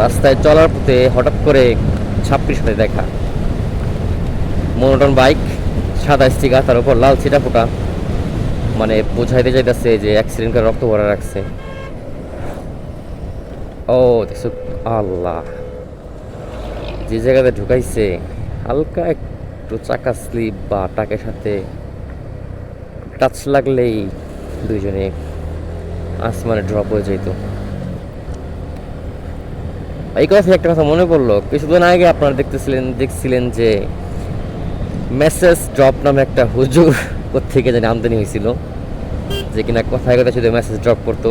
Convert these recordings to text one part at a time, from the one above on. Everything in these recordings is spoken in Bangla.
রাস্তায় চলার পথে হঠাৎ করে ছাত্রীর সাথে দেখা। মনোটন বাইক, সাদা স্টিকার, তার উপর লাল ছিটা ফোটা, মানে বোঝাইতে চাইতেছে যে অ্যাক্সিডেন্ট করে রক্ত ভরা রাখছে। ও দেখছো, আল্লাহ, যে জায়গাতে ঢুকাইছে হালকা একটু চাকা স্লিপ বা টাকের সাথে টাচ লাগলেই দুইজনে আসমানে ড্রপ হয়ে যেত। এই কথা থেকে একটা কথা মনে পড়লো, কিছুদিন আগে আপনারা দেখছিলেন যে মেসেজ ড্রপ নামে একটা হুজুর কোত্থেকে জানি আমদানি হয়েছিল, যে কিনা কথায় কথা শুধু মেসেজ ড্রপ করতো।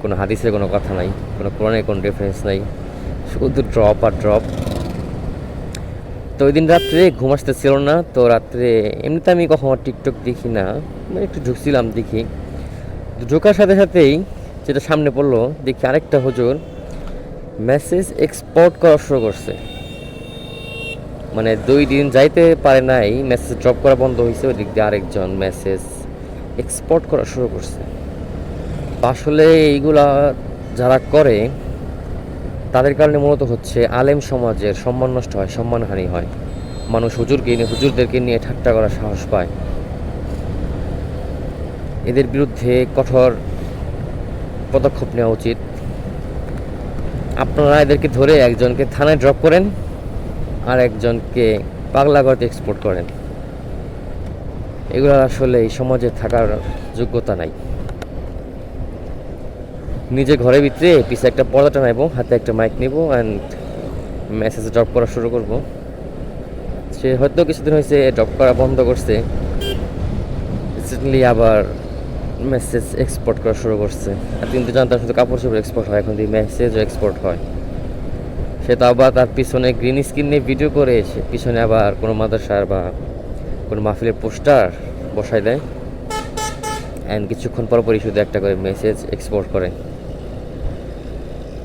কোনো হাদিসের কোনো কথা নাই, কোনো কোরআনের কোনো রেফারেন্স নাই, শুধু ড্রপ আর ড্রপ। তো ওই দিন রাত্রে ঘুম আসতেছিল না, তো রাত্রে এমনিতে আমি কখনো টিকটক দেখি না, মানে একটু ঢুকছিলাম দেখি। ঢোকার সাথে সাথেই যেটা সামনে পড়লো, দেখি আরেকটা হুজুর মেসেজ এক্সপোর্ট করা শুরু করছে। মানে 2 দিন যাইতে পারে নাই, মেসেজ ড্রপ করা বন্ধ হয়েছে, ওই দিক দিয়ে আরেকজন মেসেজ এক্সপোর্ট করা শুরু করছে। আসলে এইগুলা যারা করে তাদের কারণে মূলত হচ্ছে আলেম সমাজের সম্মান নষ্ট হয়, সম্মানহানি হয়। মানুষ হুজুরদেরকে নিয়ে ঠাট্টা করার সাহস পায়। এদের বিরুদ্ধে কঠোর পদক্ষেপ নেওয়া উচিত। আপনারা এদেরকে ধরে একজনকে থানায় ড্রপ করেন আর একজনকে পাগলাগড়তে এক্সপোর্ট করেন। এগুলো আসলে এই সমাজে থাকার যোগ্যতা নাই। নিজে ঘরের ভিতরে পিছে একটা পর্দা টানাইবো, হাতে একটা মাইক নিব অ্যান্ড মেসেজ ড্রপ করা শুরু করব। সে হয়তো কিছুদিন হয়েছে ড্রপ করা বন্ধ করছে, রিসেন্টলি আবার মেসেজ এক্সপোর্ট করা শুরু করছে। আর কিন্তু জানতাম শুধু কাপড় চোপড় এক্সপোর্ট হয়, এখন দিয়ে মেসেজও এক্সপোর্ট হয়। সে তো আবার তার পিছনে গ্রিন স্ক্রিন নিয়ে ভিডিও করে এসে পিছনে আবার কোনো মাদ্রাসার বা কোনো মাহফিলের পোস্টার বসায় দেয়, অ্যান্ড কিছুক্ষণ পর পরই শুধু একটা করে মেসেজ এক্সপোর্ট করে।